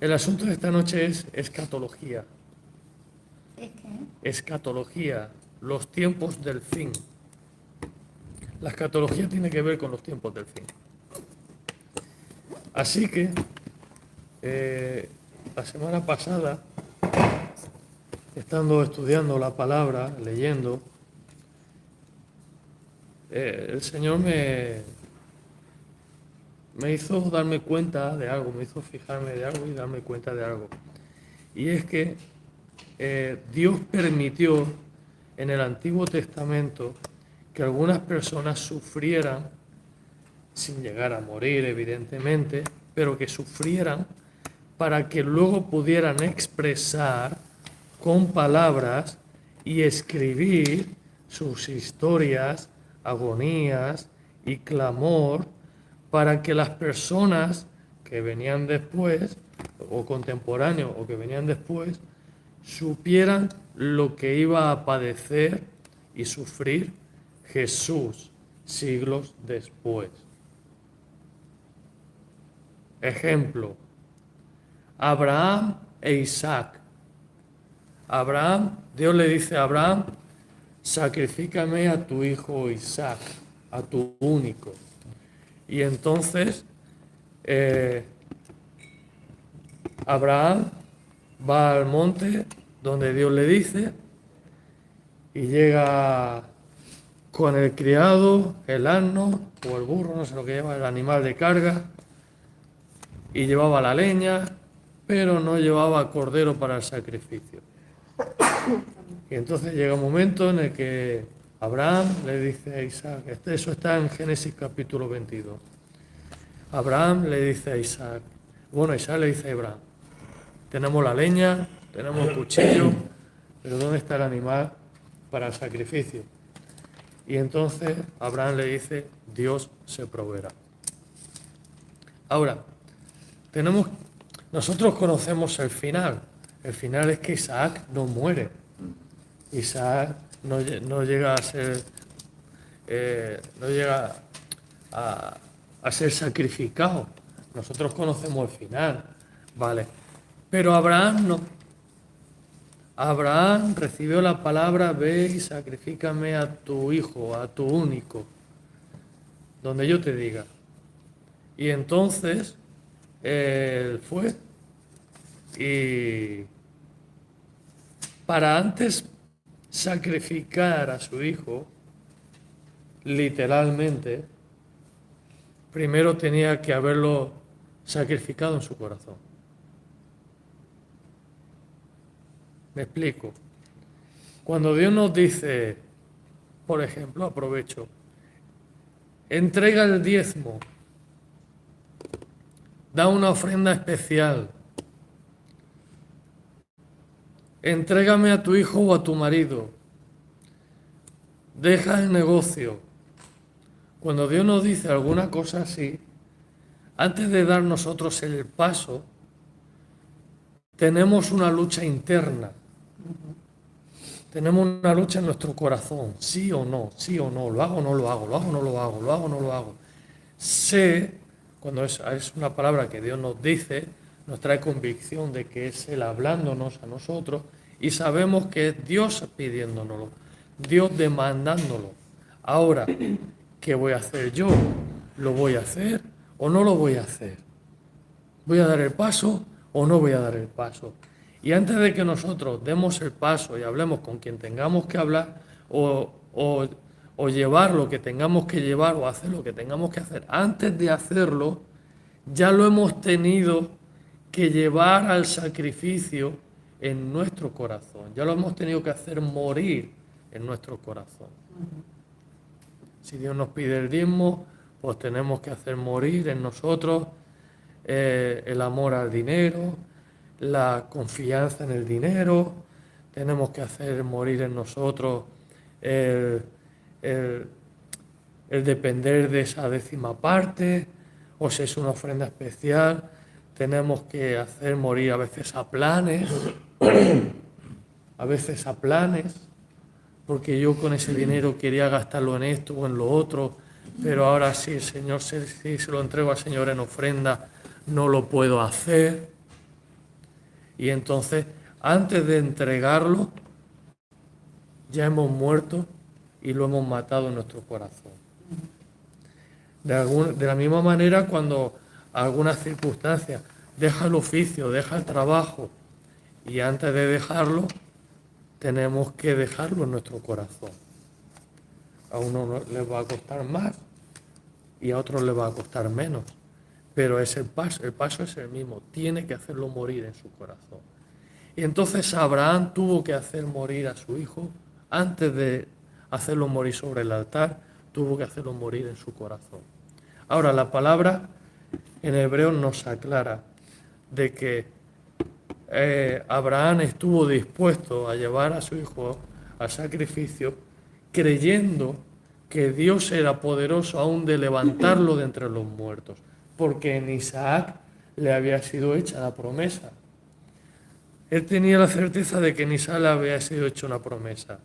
El asunto de esta noche es escatología. ¿Es qué? Escatología, los tiempos del fin. La escatología tiene que ver con los tiempos del fin. Así que la semana pasada, estando estudiando la palabra, leyendo, el Señor me hizo darme cuenta de algo, me hizo fijarme de algo y darme cuenta de algo. Y es que Dios permitió en el Antiguo Testamento que algunas personas sufrieran, sin llegar a morir evidentemente, pero que sufrieran para que luego pudieran expresar con palabras y escribir sus historias, agonías y clamor, para que las personas que venían después, o contemporáneos, o que venían después, supieran lo que iba a padecer y sufrir Jesús siglos después. Ejemplo, Abraham e Isaac. Abraham, Dios le dice a Abraham, sacrifícame a tu hijo Isaac, a tu único. Y entonces Abraham va al monte donde Dios le dice y llega con el criado, el asno o el burro, no sé lo que lleva, el animal de carga, y llevaba la leña, pero no llevaba cordero para el sacrificio. Y entonces llega un momento en el que Abraham le dice a Isaac, eso está en Génesis capítulo 22. Abraham le dice a Isaac, Isaac le dice a Abraham, tenemos la leña, tenemos el cuchillo, pero ¿dónde está el animal para el sacrificio? Y entonces Abraham le dice, Dios se proveerá. Ahora, nosotros conocemos el final. El final es que Isaac no muere. Isaac no llega a ser, no llega a ser sacrificado. Nosotros conocemos el final, ¿vale? Pero Abraham no. Abraham recibió la palabra, ve y sacrifícame a tu hijo, a tu único, donde yo te diga. Y entonces él fue y para antes sacrificar a su hijo, literalmente, primero tenía que haberlo sacrificado en su corazón. Me explico. Cuando Dios nos dice, por ejemplo, aprovecho, entrega el diezmo, da una ofrenda especial, entrégame a tu hijo o a tu marido, deja el negocio. Cuando Dios nos dice alguna cosa así, antes de dar nosotros el paso, tenemos una lucha interna. Tenemos una lucha en nuestro corazón, sí o no, lo hago o no lo hago, lo hago o no lo hago, lo hago o no lo hago. Sé, cuando es una palabra que Dios nos dice, nos trae convicción de que es Él hablándonos a nosotros y sabemos que es Dios pidiéndonoslo, Dios demandándolo. Ahora, ¿qué voy a hacer yo? ¿Lo voy a hacer o no lo voy a hacer? ¿Voy a dar el paso o no voy a dar el paso? Y antes de que nosotros demos el paso y hablemos con quien tengamos que hablar o llevar lo que tengamos que llevar o hacer lo que tengamos que hacer, antes de hacerlo, ya lo hemos tenido que llevar al sacrificio en nuestro corazón. Ya lo hemos tenido que hacer morir en nuestro corazón. Si Dios nos pide el diezmo, pues tenemos que hacer morir en nosotros el amor al dinero, la confianza en el dinero, tenemos que hacer morir en nosotros el depender de esa décima parte, o si es una ofrenda especial, tenemos que hacer morir a veces a planes, porque yo con ese dinero quería gastarlo en esto o en lo otro, pero ahora sí, el Señor, sí se lo entrego al Señor en ofrenda, no lo puedo hacer. Y entonces, antes de entregarlo, ya hemos muerto y lo hemos matado en nuestro corazón. De la misma manera, cuando algunas circunstancias deja el oficio, deja el trabajo, y antes de dejarlo, tenemos que dejarlo en nuestro corazón. A uno les va a costar más y a otros les va a costar menos. Pero es el paso es el mismo, tiene que hacerlo morir en su corazón. Y entonces Abraham tuvo que hacer morir a su hijo, antes de hacerlo morir sobre el altar, tuvo que hacerlo morir en su corazón. Ahora, la palabra en hebreo nos aclara de que Abraham estuvo dispuesto a llevar a su hijo al sacrificio, creyendo que Dios era poderoso aún de levantarlo de entre los muertos, porque en Isaac le había sido hecha la promesa. Él tenía la certeza de que en Isaac le había sido hecha una promesa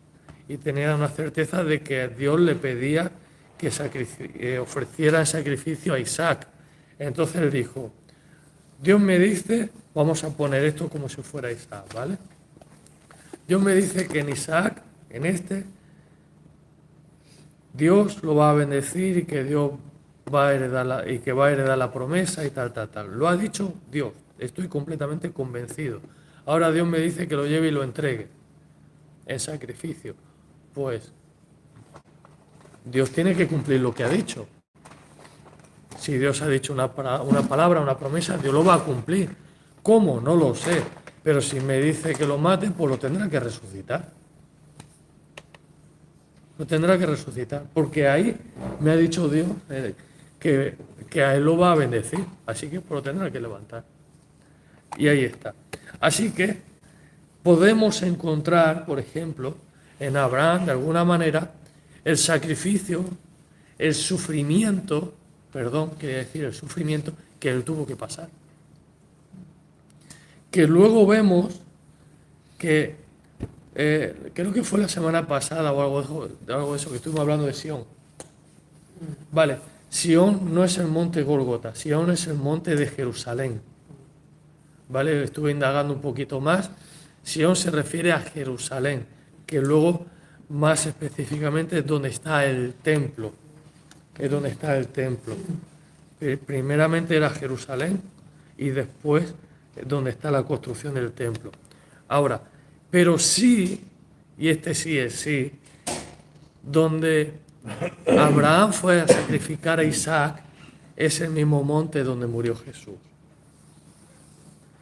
y tenía una certeza de que Dios le pedía que ofreciera en sacrificio a Isaac. Entonces él dijo, Dios me dice, vamos a poner esto como si fuera Isaac, ¿vale? Dios me dice que en Isaac, Dios lo va a bendecir y que Dios va a heredar la promesa y tal. Lo ha dicho Dios, estoy completamente convencido. Ahora Dios me dice que lo lleve y lo entregue en sacrificio. Pues Dios tiene que cumplir lo que ha dicho. Si Dios ha dicho una palabra, una promesa, Dios lo va a cumplir. ¿Cómo? No lo sé. Pero si me dice que lo mate, pues lo tendrá que resucitar. Lo tendrá que resucitar. Porque ahí me ha dicho Dios que a él lo va a bendecir. Así que pues lo tendrá que levantar. Y ahí está. Así que podemos encontrar, por ejemplo, en Abraham, de alguna manera, el sacrificio, el sufrimiento que él tuvo que pasar. Que luego vemos que, creo que fue la semana pasada o algo de eso, que estuvimos hablando de Sión. Vale, Sión no es el monte Gólgota, Sión es el monte de Jerusalén. Vale, estuve indagando un poquito más. Sión se refiere a Jerusalén, que luego más específicamente es donde está el templo. Es donde está el templo. Primeramente era Jerusalén y después donde está la construcción del templo. Ahora, pero sí, y este sí es sí, donde Abraham fue a sacrificar a Isaac, es el mismo monte donde murió Jesús.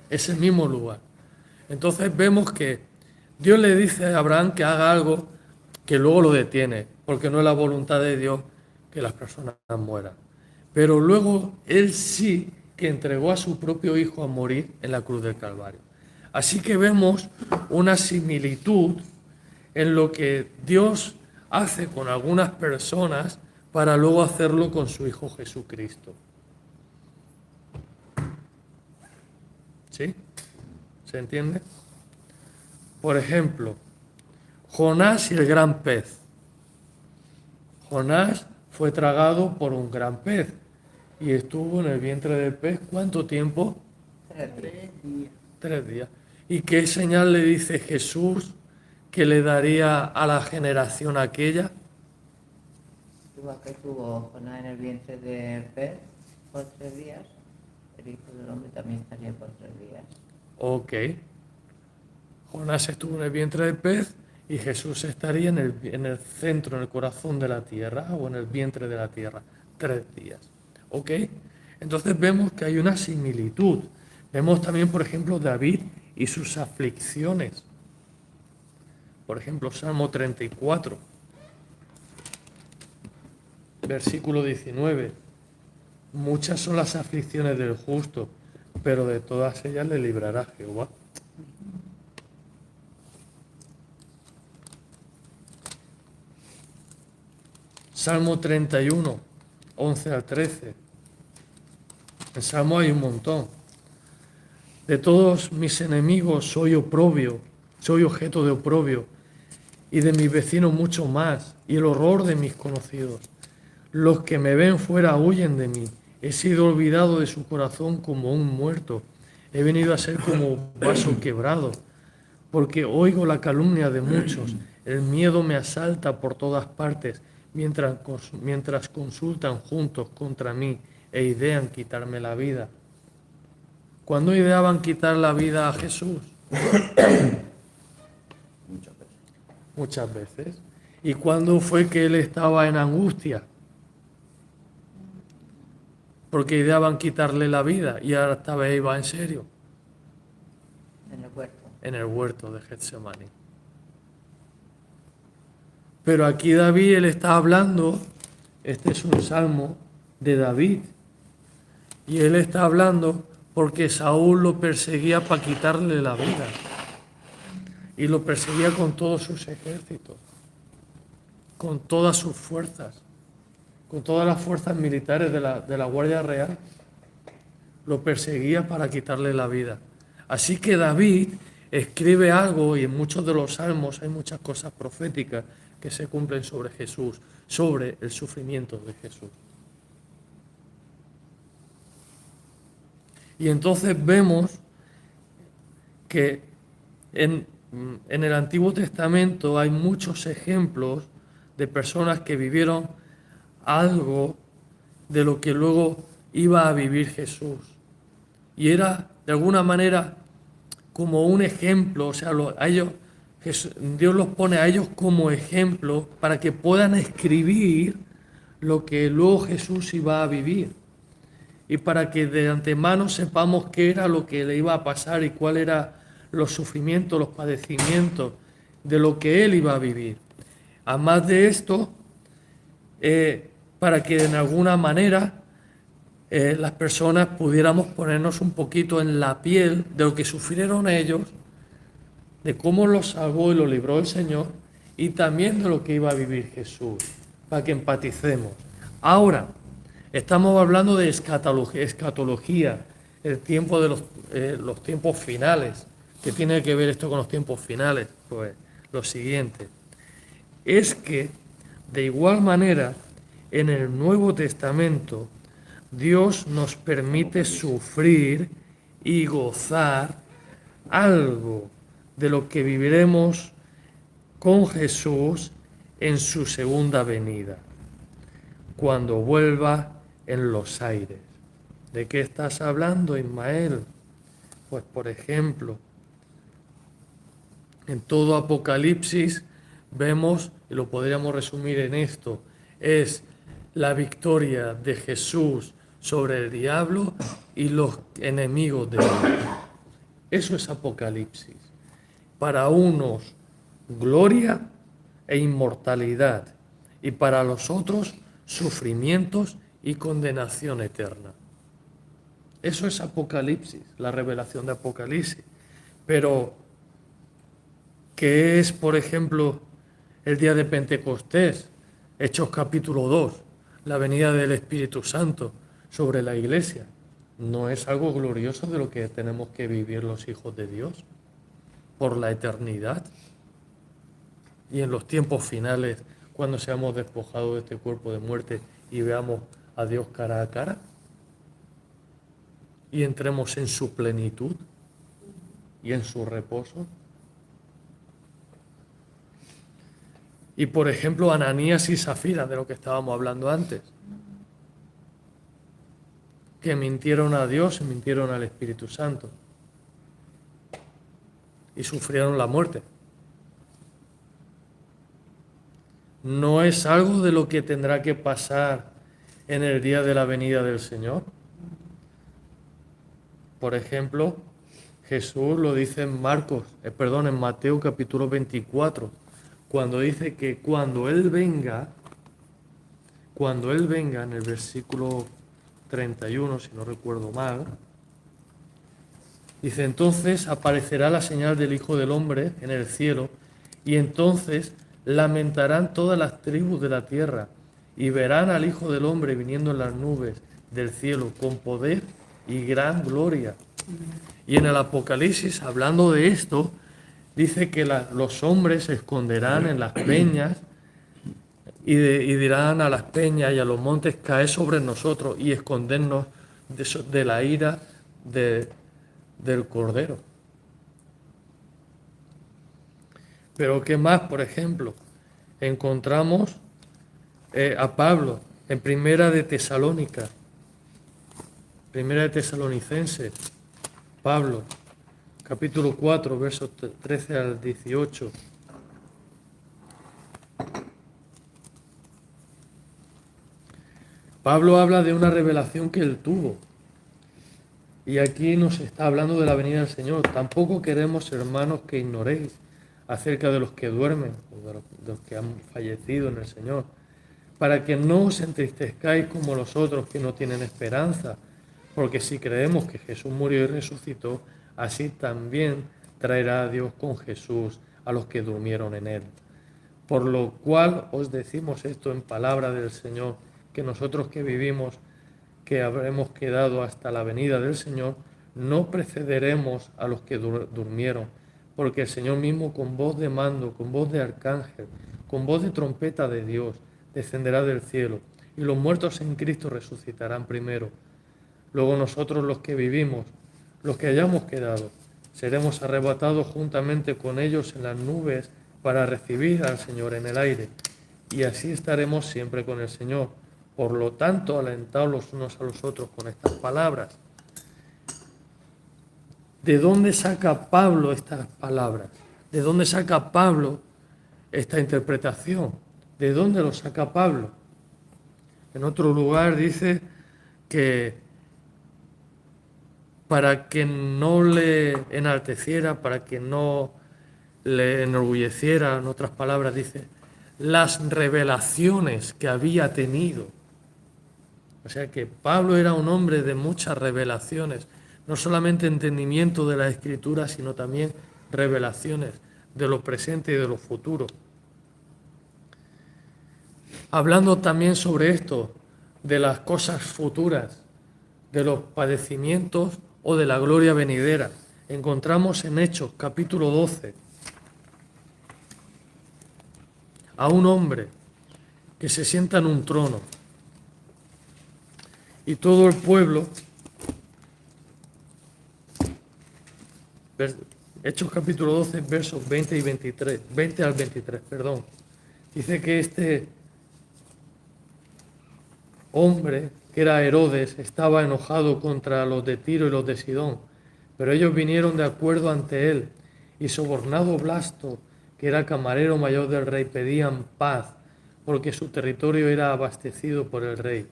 Es el mismo lugar. Entonces vemos que Dios le dice a Abraham que haga algo que luego lo detiene, porque no es la voluntad de Dios que las personas mueran. Pero luego él sí que entregó a su propio hijo a morir en la cruz del Calvario. Así que vemos una similitud en lo que Dios hace con algunas personas para luego hacerlo con su Hijo Jesucristo. ¿Sí? ¿Se entiende? Por ejemplo, Jonás y el gran pez. Jonás fue tragado por un gran pez y estuvo en el vientre del pez, ¿cuánto tiempo? 3 días. 3 días. ¿Y qué señal le dice Jesús que le daría a la generación aquella? Igual que estuvo Jonás en el vientre del pez por 3 días, el Hijo del Hombre también estaría por 3 días. Ok. Jonás estuvo en el vientre del pez y Jesús estaría en el centro, en el corazón de la tierra o en el vientre de la tierra, 3 días. ¿Ok? Entonces vemos que hay una similitud. Vemos también, por ejemplo, David y sus aflicciones. Por ejemplo, Salmo 34, versículo 19. Muchas son las aflicciones del justo, pero de todas ellas le librará Jehová. Salmo 31, 11 al 13. En Salmo hay un montón. De todos mis enemigos soy oprobio, soy objeto de oprobio, y de mis vecinos mucho más, y el horror de mis conocidos. Los que me ven fuera huyen de mí, He sido olvidado de su corazón como un muerto. He venido a ser como vaso quebrado, porque oigo la calumnia de muchos. El miedo me asalta por todas partes, mientras consultan juntos contra mí e idean quitarme la vida. ¿Cuándo ideaban quitar la vida a Jesús? Muchas veces. Muchas veces. ¿Y cuándo fue que él estaba en angustia? Porque ideaban quitarle la vida y ahora esta vez iba en serio. En el huerto. En el huerto de Getsemaní. Pero aquí David, él está hablando, este es un salmo de David, y él está hablando porque Saúl lo perseguía para quitarle la vida, y lo perseguía con todos sus ejércitos, con todas sus fuerzas, con todas las fuerzas militares de la Guardia Real, lo perseguía para quitarle la vida. Así que David escribe algo, y en muchos de los salmos hay muchas cosas proféticas que se cumplen sobre Jesús, sobre el sufrimiento de Jesús. Y entonces vemos que en el Antiguo Testamento hay muchos ejemplos de personas que vivieron algo de lo que luego iba a vivir Jesús. Y era, de alguna manera, como un ejemplo, o sea, Dios los pone a ellos como ejemplo para que puedan escribir lo que luego Jesús iba a vivir. Y para que de antemano sepamos qué era lo que le iba a pasar y cuál era los sufrimientos, los padecimientos de lo que él iba a vivir. Además de esto, para que de alguna manera las personas pudiéramos ponernos un poquito en la piel de lo que sufrieron ellos, de cómo los salvó y los libró el Señor, y también de lo que iba a vivir Jesús, para que empaticemos. Ahora, estamos hablando de escatología, el tiempo de los tiempos finales. ¿Qué tiene que ver esto con los tiempos finales? Pues lo siguiente, es que de igual manera en el Nuevo Testamento Dios nos permite sufrir y gozar algo de lo que viviremos con Jesús en su segunda venida, cuando vuelva en los aires. ¿De qué estás hablando, Ismael? Pues, por ejemplo, en todo Apocalipsis vemos, y lo podríamos resumir en esto, es la victoria de Jesús sobre el diablo y los enemigos de él. Eso es Apocalipsis. Para unos, gloria e inmortalidad, y para los otros, sufrimientos y condenación eterna. Eso es Apocalipsis, la revelación de Apocalipsis. Pero, ¿qué es, por ejemplo, el día de Pentecostés? Hechos capítulo 2, la venida del Espíritu Santo sobre la iglesia. ¿No es algo glorioso de lo que tenemos que vivir los hijos de Dios por la eternidad? Y en los tiempos finales, cuando seamos despojados de este cuerpo de muerte y veamos a Dios cara a cara y entremos en su plenitud y en su reposo. Y por ejemplo, Ananías y Zafira, de lo que estábamos hablando antes, que mintieron a Dios y mintieron al Espíritu Santo y sufrieron la muerte. ¿No es algo de lo que tendrá que pasar en el día de la venida del Señor? Por ejemplo, Jesús lo dice en en Mateo capítulo 24, cuando dice que cuando Él venga, en el versículo 31, si no recuerdo mal, dice: entonces aparecerá la señal del Hijo del Hombre en el cielo, y entonces lamentarán todas las tribus de la tierra, y verán al Hijo del Hombre viniendo en las nubes del cielo con poder y gran gloria. Y en el Apocalipsis, hablando de esto, dice que los hombres se esconderán en las peñas y dirán a las peñas y a los montes, caed sobre nosotros y escondernos de la ira del Cordero. Pero ¿qué más? Por ejemplo, encontramos a Pablo en Primera de Tesalonicenses, Pablo, capítulo 4, versos 13 al 18. Pablo habla de una revelación que él tuvo. Y aquí nos está hablando de la venida del Señor. Tampoco queremos, hermanos, que ignoréis acerca de los que duermen, o de los que han fallecido en el Señor, para que no os entristezcáis como los otros que no tienen esperanza, porque si creemos que Jesús murió y resucitó, así también traerá a Dios con Jesús a los que durmieron en él. Por lo cual os decimos esto en palabra del Señor, que nosotros que vivimos, que habremos quedado hasta la venida del Señor, no precederemos a los que durmieron, porque el Señor mismo con voz de mando, con voz de arcángel, con voz de trompeta de Dios, descenderá del cielo, y los muertos en Cristo resucitarán primero. Luego nosotros los que vivimos, los que hayamos quedado, seremos arrebatados juntamente con ellos en las nubes para recibir al Señor en el aire, y así estaremos siempre con el Señor. Por lo tanto, alentaos los unos a los otros con estas palabras. ¿De dónde saca Pablo estas palabras? ¿De dónde saca Pablo esta interpretación? ¿De dónde lo saca Pablo? En otro lugar dice que para que no le enalteciera, para que no le enorgulleciera, en otras palabras dice, las revelaciones que había tenido. O sea que Pablo era un hombre de muchas revelaciones, no solamente entendimiento de la Escritura, sino también revelaciones de lo presente y de lo futuro. Hablando también sobre esto, de las cosas futuras, de los padecimientos o de la gloria venidera, encontramos en Hechos capítulo 12 a un hombre que se sienta en un trono y todo el pueblo, Hechos capítulo 12, versos 20 y 23, 20 al 23, perdón, dice que este hombre, que era Herodes, estaba enojado contra los de Tiro y los de Sidón, pero ellos vinieron de acuerdo ante él, y sobornado Blasto, que era camarero mayor del rey, pedían paz, porque su territorio era abastecido por el rey.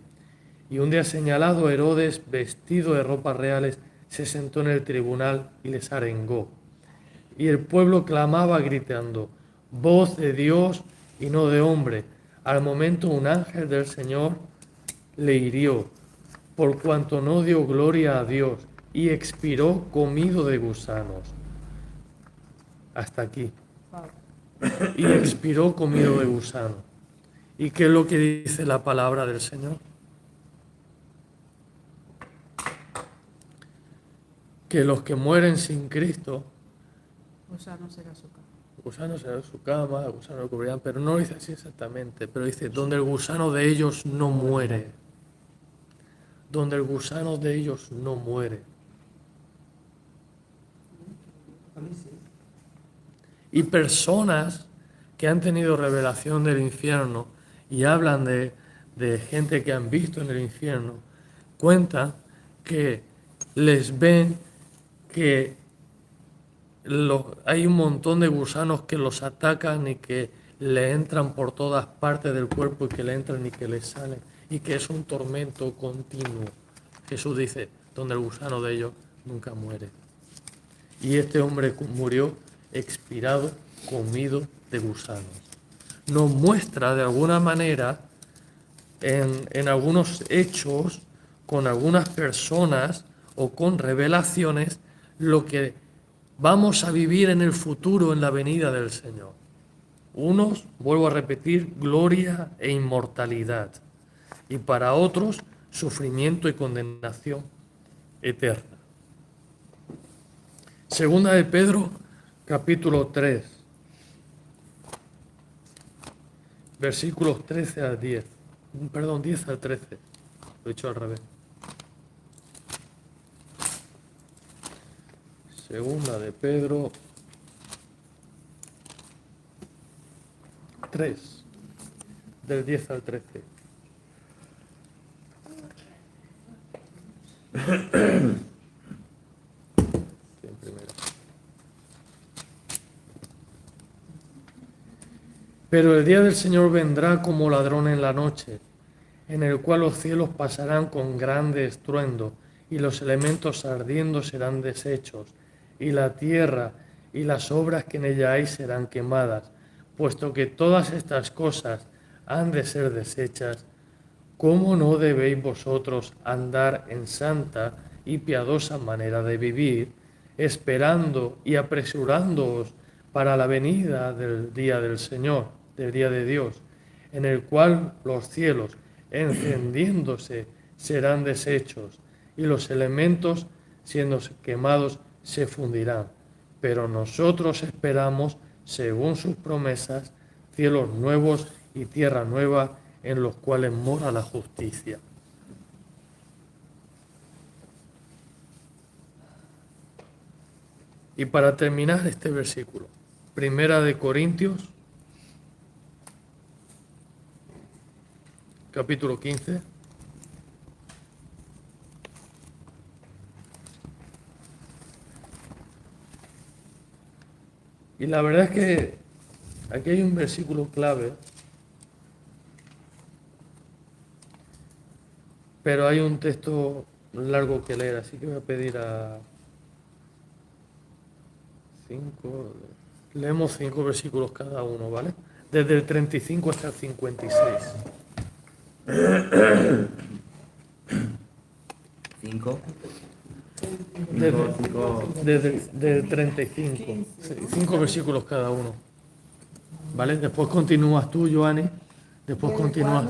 Y un día señalado, Herodes, vestido de ropas reales, se sentó en el tribunal y les arengó. Y el pueblo clamaba gritando, voz de Dios y no de hombre. Al momento un ángel del Señor le hirió, por cuanto no dio gloria a Dios, y expiró comido de gusanos. Hasta aquí. Y expiró comido de gusanos. ¿Y qué es lo que dice la palabra del Señor? Que los que mueren sin Cristo, Gusano será su cama. gusano será su cama, gusano lo cubrirán, pero no lo dice así exactamente, pero dice, donde el gusano de ellos no muere, donde el gusano de ellos no muere. Y personas que han tenido revelación del infierno y hablan de gente que han visto en el infierno, cuentan que les ven que hay un montón de gusanos que los atacan y que le entran por todas partes del cuerpo y que le entran y que le salen y que es un tormento continuo. Jesús dice, donde el gusano de ellos nunca muere. Y este hombre murió expirado, comido de gusanos. Nos muestra de alguna manera en algunos hechos, con algunas personas o con revelaciones, lo que vamos a vivir en el futuro en la venida del Señor. Unos, vuelvo a repetir, gloria e inmortalidad. Y para otros, sufrimiento y condenación eterna. Segunda de Pedro, capítulo 3. versículos 13 al 10. Perdón, 10 al 13. Lo he dicho al revés. Segunda de Pedro 3, del 10 al 13. Sí, primero. Pero el día del Señor vendrá como ladrón en la noche, en el cual los cielos pasarán con grande estruendo, y los elementos ardiendo serán deshechos, y la tierra y las obras que en ella hay serán quemadas. Puesto que todas estas cosas han de ser deshechas, ¿cómo no debéis vosotros andar en santa y piadosa manera de vivir, esperando y apresurándoos para la venida del día del Señor, del día de Dios, en el cual los cielos, encendiéndose, serán deshechos, y los elementos, siendo quemados, se fundirán? Pero nosotros esperamos, según sus promesas, cielos nuevos y tierra nueva, en los cuales mora la justicia. Y para terminar este versículo, Primera de Corintios, capítulo 15. Y la verdad es que aquí hay un versículo clave, pero hay un texto largo que leer, así que voy a pedir a 5, leemos 5 versículos cada uno, ¿vale? Desde el 35 hasta el 56. 5. Desde el 35. 5 versículos cada uno. ¿Vale? Después continúas tú, Joanny. Después continúas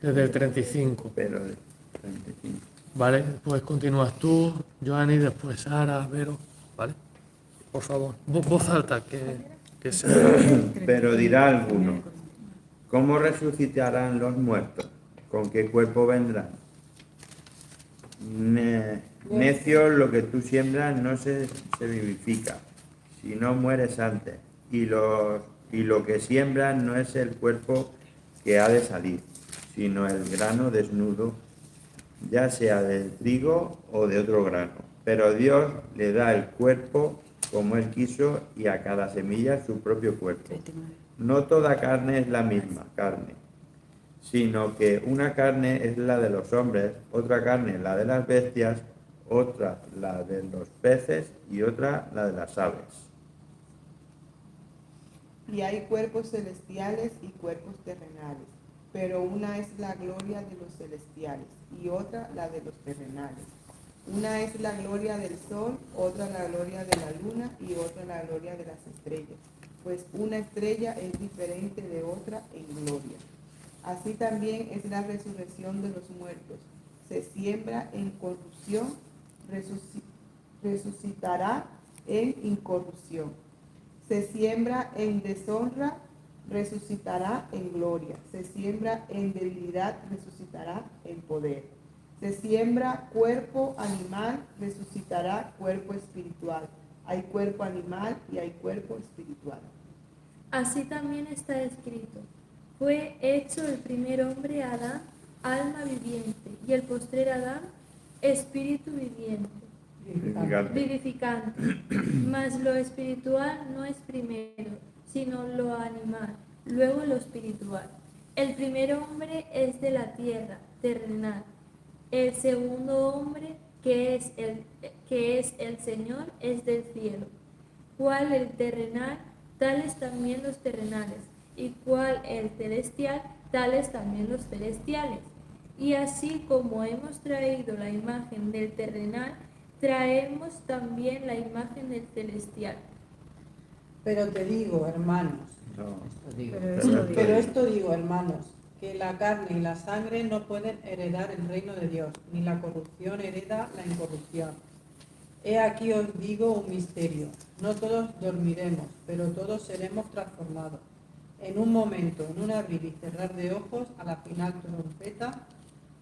desde el 35. Pero 35. ¿Vale? Después continúas tú, Joanny, después Sara, Vero. ¿Vale? Por favor, voz alta, que sea. Pero dirá alguno, ¿cómo resucitarán los muertos? ¿Con qué cuerpo vendrán? Necio, lo que tú siembras no se vivifica, si no mueres antes. Y lo que siembras no es el cuerpo que ha de salir, sino el grano desnudo, ya sea del trigo o de otro grano. Pero Dios le da el cuerpo como Él quiso y a cada semilla su propio cuerpo. No toda carne es la misma carne, sino que una carne es la de los hombres, otra carne la de las bestias, otra la de los peces y otra la de las aves. Y hay cuerpos celestiales y cuerpos terrenales, pero una es la gloria de los celestiales y otra la de los terrenales. Una es la gloria del sol, otra la gloria de la luna y otra la gloria de las estrellas, pues una estrella es diferente de otra en gloria. Así también es la resurrección de los muertos. Se siembra en corrupción, resucitará en incorrupción. Se siembra en deshonra, resucitará en gloria. Se siembra en debilidad, resucitará en poder. Se siembra cuerpo animal, resucitará cuerpo espiritual. Hay cuerpo animal y hay cuerpo espiritual. Así también está escrito: fue hecho el primer hombre Adán, alma viviente, y el postrer Adán, espíritu vivificante. Mas lo espiritual no es primero, sino lo animal, luego lo espiritual. El primer hombre es de la tierra, terrenal. El segundo hombre, que es el Señor, es del cielo. Cual el terrenal, tales también los terrenales, y cual el celestial, tales también los celestiales. Y así como hemos traído la imagen del terrenal, traemos también la imagen del celestial. Pero te digo, hermanos, Pero esto digo, hermanos, que la carne y la sangre no pueden heredar el reino de Dios, ni la corrupción hereda la incorrupción. He aquí os digo un misterio: no todos dormiremos, pero todos seremos transformados en un momento, en un abrir y cerrar de ojos, a la final trompeta,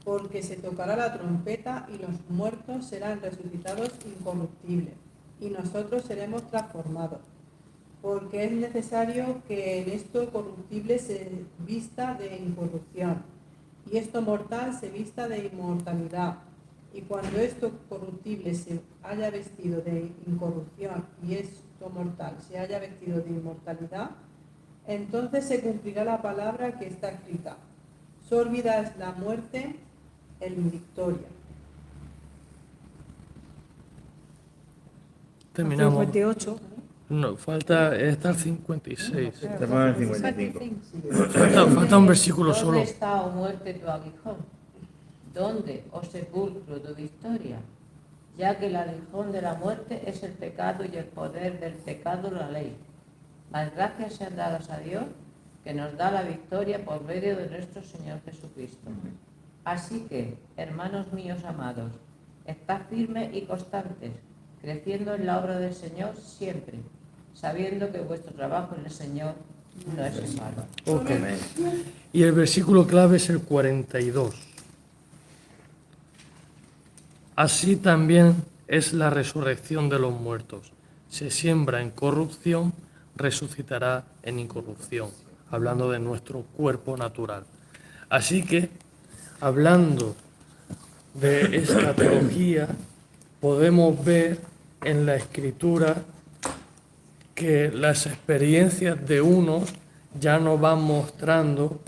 porque se tocará la trompeta y los muertos serán resucitados incorruptibles, y nosotros seremos transformados, porque es necesario que en esto corruptible se vista de incorrupción, y esto mortal se vista de inmortalidad. Y cuando esto corruptible se haya vestido de incorrupción y esto mortal se haya vestido de inmortalidad, entonces se cumplirá la palabra que está escrita: sórbida es la muerte en victoria. Terminamos. 58. No, falta está el 56. Estamos en el 55. Falta un versículo solo. ¿Dónde está, oh muerte, tu aguijón? ¿Dónde, oh sepulcro, tu victoria? Ya que el aguijón de la muerte es el pecado y el poder del pecado la ley. Mas gracias sean dadas a Dios, que nos da la victoria por medio de nuestro Señor Jesucristo. Así que, hermanos míos amados, estad firmes y constantes, creciendo en la obra del Señor siempre, sabiendo que vuestro trabajo en el Señor no es en vano. Ok. Y el versículo clave es el 42. Así también es la resurrección de los muertos. Se siembra en corrupción, resucitará en incorrupción. Hablando de nuestro cuerpo natural. Así que, hablando de escatología, podemos ver en la Escritura que las experiencias de unos ya nos van mostrando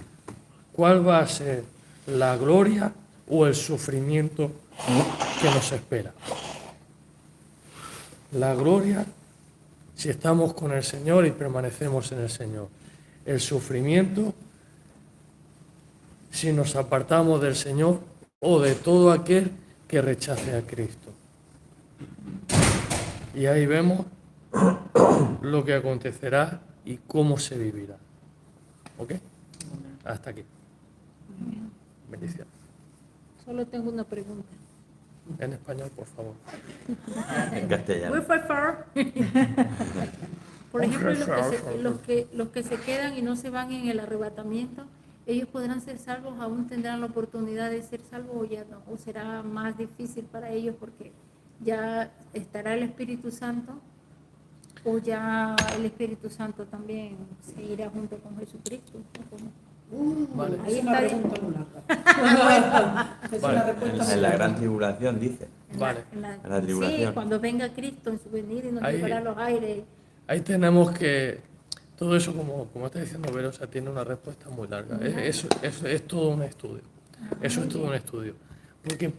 cuál va a ser la gloria o el sufrimiento que nos espera. La gloria si estamos con el Señor y permanecemos en el Señor. El sufrimiento si nos apartamos del Señor o de todo aquel que rechace a Cristo. Y ahí vemos lo que acontecerá y cómo se vivirá. ¿Ok? Hasta aquí. Bendiciones. Solo tengo una pregunta. En español, por favor. En castellano. Por ejemplo, los que se quedan y no se van en el arrebatamiento, ellos podrán ser salvos, aún tendrán la oportunidad de ser salvos o ya no, o será más difícil para ellos porque ya estará el Espíritu Santo, o ya el Espíritu Santo también se irá junto con Jesucristo. ¿O cómo? Vale. Ahí está pregunta En la gran tribulación, dice. Vale. En la tribulación. Sí, cuando venga Cristo en su venida y nos Ahí- llevará a los aires. Ahí tenemos que, todo eso como está diciendo Vero, o sea, tiene una respuesta muy larga. Es todo un estudio. Eso es todo un estudio. Porque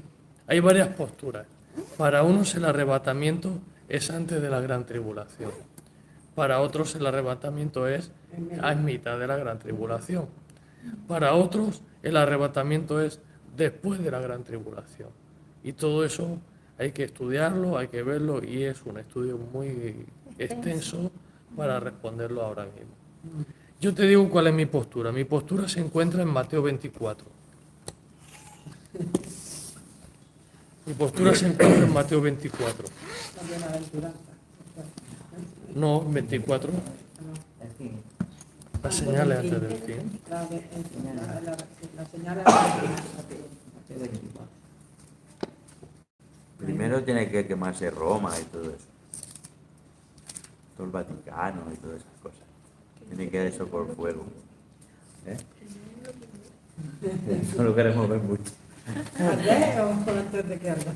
hay varias posturas. Para unos el arrebatamiento es antes de la gran tribulación. Para otros el arrebatamiento es a mitad de la gran tribulación. Para otros el arrebatamiento es después de la gran tribulación. Y todo eso hay que estudiarlo, hay que verlo y es un estudio muy extenso para responderlo ahora mismo. Yo te digo cuál es mi postura. Mi postura se encuentra en Mateo 24. Mi postura se encuentra en Mateo 24. La bienaventuranza. No, 24. Así. Las señales antes del fin. La señal Mateo 24. Primero tiene que quemarse Roma y todo eso. Todo el Vaticano y todas esas cosas. Tiene que eso por fuego. ¿Eh? No lo queremos ver mucho. ¿Antes o antes de que arda?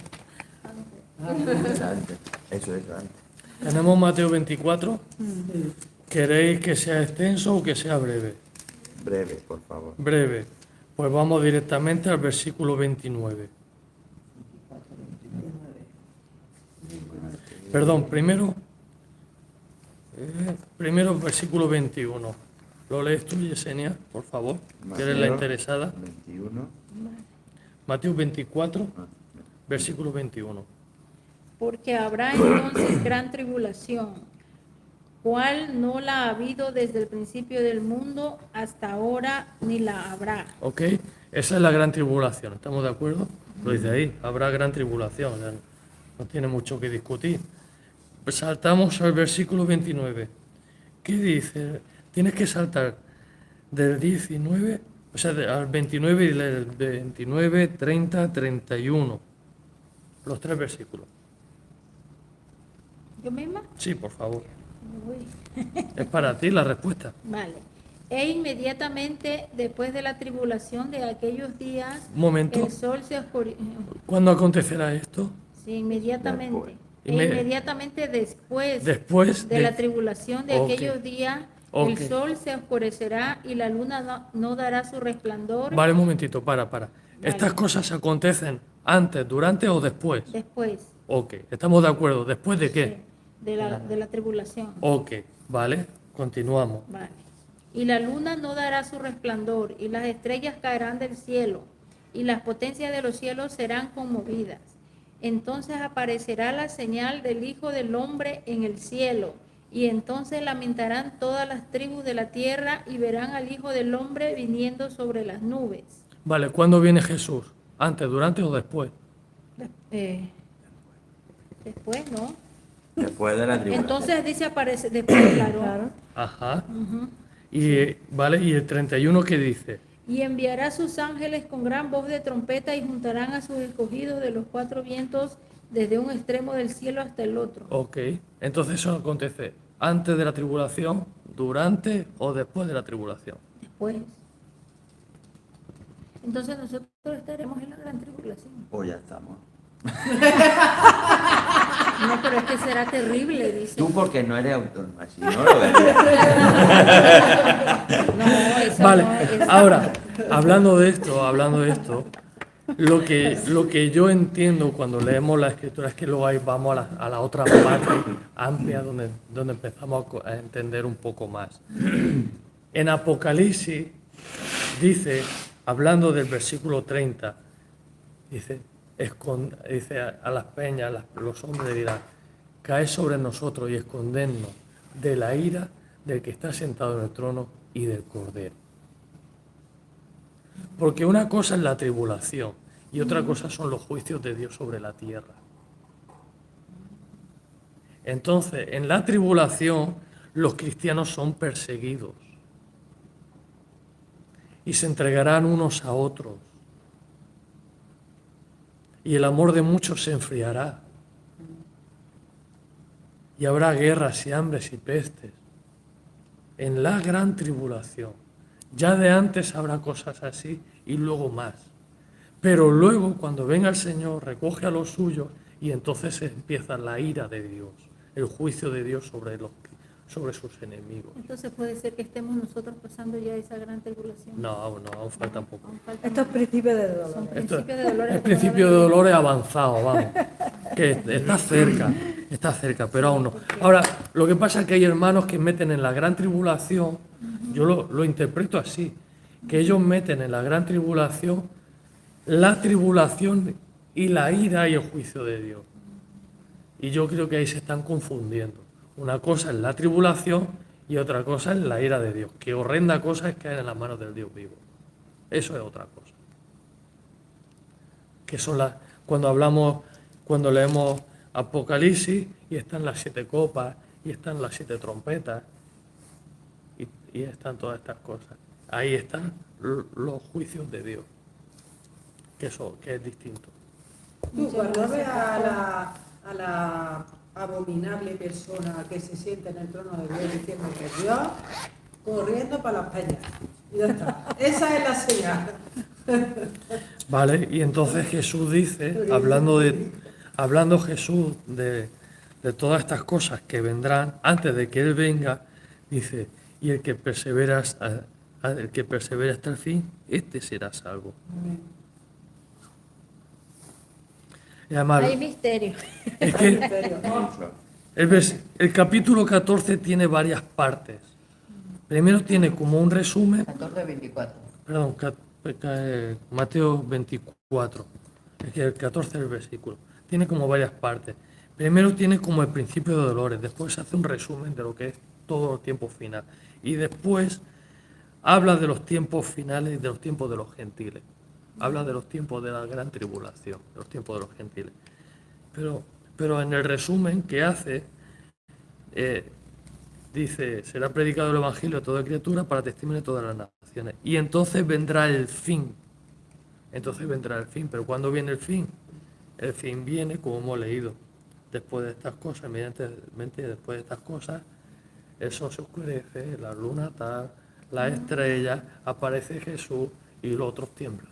Antes. Eso, antes. Tenemos Mateo 24. ¿Queréis que sea extenso o que sea breve? Breve, por favor. Breve. Pues vamos directamente al versículo 29. Perdón, primero versículo 21. ¿Lo lees tú, Yesenia, por favor? Que eres la Mateo interesada. 21. Mateo 24, Ah, versículo 21. Porque habrá entonces gran tribulación, cual no la ha habido desde el principio del mundo hasta ahora, ni la habrá. ¿Ok? Esa es la gran tribulación. ¿Estamos de acuerdo? Lo dice ahí. Habrá gran tribulación. O sea, no tiene mucho que discutir. Pues saltamos al versículo 29. ¿Qué dice? Tienes que saltar del 19, o sea, al 29 y del 29, 30, 31. Los 3 versículos. ¿Yo misma? Sí, por favor. Uy. Es para ti la respuesta. Vale. E inmediatamente después de la tribulación de aquellos días, Un momento. el sol se oscurecerá. ¿Cuándo acontecerá esto? Sí, inmediatamente. Después. Inmediatamente después, Después de la tribulación de Ok. aquellos días, Ok. el sol se oscurecerá y la luna no dará su resplandor. Vale, un momentito, para. ¿Estas cosas acontecen antes, durante o después? Después Ok, estamos de acuerdo. ¿Después de qué? de la tribulación. Ok, vale, continuamos. Vale. Y la luna no dará su resplandor, y las estrellas caerán del cielo, y las potencias de los cielos serán conmovidas. Entonces aparecerá la señal del Hijo del Hombre en el cielo, y entonces lamentarán todas las tribus de la tierra y verán al Hijo del Hombre viniendo sobre las nubes. Vale, ¿cuándo viene Jesús? ¿Antes, durante o después? Después, ¿no? Después de la tribulación. Entonces dice aparece después, claro. Ajá. Ujú. Y, vale, ¿y el 31 qué dice? Y enviará sus ángeles con gran voz de trompeta y juntarán a sus escogidos de los 4 vientos desde un extremo del cielo hasta el otro. Ok, entonces eso acontece antes de la tribulación, durante o después de la tribulación. Después. Entonces nosotros estaremos en la gran tribulación. Pues ya estamos. No, pero es que será terrible, dice. Tú porque no eres autónoma, si no lo verías. No, eso Vale, no, eso- ahora, hablando de esto, lo que yo entiendo cuando leemos la escritura es que luego ahí vamos a la otra parte amplia donde empezamos a entender un poco más. En Apocalipsis dice, hablando del versículo 30, dice a las peñas, los hombres dirán, cae sobre nosotros y escondernos de la ira del que está sentado en el trono y del Cordero. Porque una cosa es la tribulación y otra cosa son los juicios de Dios sobre la tierra. Entonces, en la tribulación, los cristianos son perseguidos y se entregarán unos a otros. Y el amor de muchos se enfriará. Y habrá guerras y hambres y pestes. En la gran tribulación. Ya de antes habrá cosas así y luego más. Pero luego, cuando venga el Señor, recoge a los suyos y entonces empieza la ira de Dios, el juicio de Dios sobre sus enemigos. Entonces puede ser que estemos nosotros pasando ya esa gran tribulación. No, aún falta un poco. Aún falta Esto es más. principio de dolor. Son Esto principios de dolores. es principio de dolores avanzado, vamos. Que está cerca, pero aún no. Ahora, lo que pasa es que hay hermanos que meten en la gran tribulación, yo lo interpreto así, que ellos meten en la gran tribulación la tribulación y la ira y el juicio de Dios. Y yo creo que ahí se están confundiendo. Una cosa es la tribulación y otra cosa es la ira de Dios. Qué horrenda cosa es caer en las manos del Dios vivo. Eso es otra cosa. Que son cuando leemos Apocalipsis y están las 7 copas y están las 7 trompetas y están todas estas cosas. Ahí están los juicios de Dios, que es distinto. Tú, cuando ves a la abominable persona que se siente en el trono de Dios diciendo que es Dios, corriendo para las peñas. Y ya está. Esa es la señal. Vale, y entonces Jesús dice, hablando Jesús de todas estas cosas que vendrán antes de que Él venga, dice, y el que persevera hasta el fin, este será salvo. Y además, Hay misterio. es que el capítulo 14 tiene varias partes. Primero tiene como un resumen, 14-24. perdón, Mateo 24, es que el 14 es el versículo. Tiene como varias partes. Primero tiene como el principio de dolores, después hace un resumen de lo que es todo el tiempo final. Y después habla de los tiempos finales y de los tiempos de los gentiles. Habla de los tiempos de la gran tribulación, de los tiempos de los gentiles. Pero en el resumen que hace, dice, será predicado el Evangelio a toda criatura para testimonio de todas las naciones. Y entonces vendrá el fin. Entonces vendrá el fin. Pero ¿cuándo viene el fin? El fin viene, como hemos leído, después de estas cosas, inmediatamente después de estas cosas, el sol se oscurece, la luna tal, las estrellas, aparece Jesús y los otros tiemblan.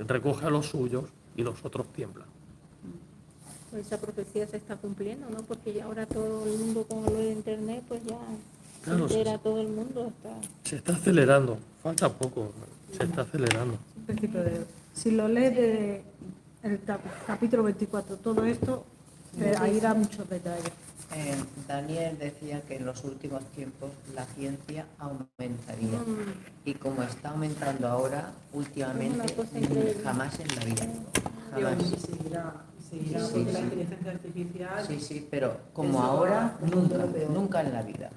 Recoge a los suyos y los otros tiemblan. Pues esa profecía se está cumpliendo, ¿no? Porque ya ahora todo el mundo con lo de internet, pues ya Claro, se entera todo el mundo. Se está acelerando, falta poco, se está acelerando. Principio de- Si lo lees de el capítulo 24, todo esto, ahí da muchos detalles. Daniel decía que en los últimos tiempos la ciencia aumentaría. Y como está aumentando ahora, últimamente, Es una cosa increíble. jamás en la vida. Y Jamás. seguirá, Sí, porque sí. la inteligencia artificial Sí, sí, pero como Eso ahora, va, nunca, lo peor. nunca en la vida.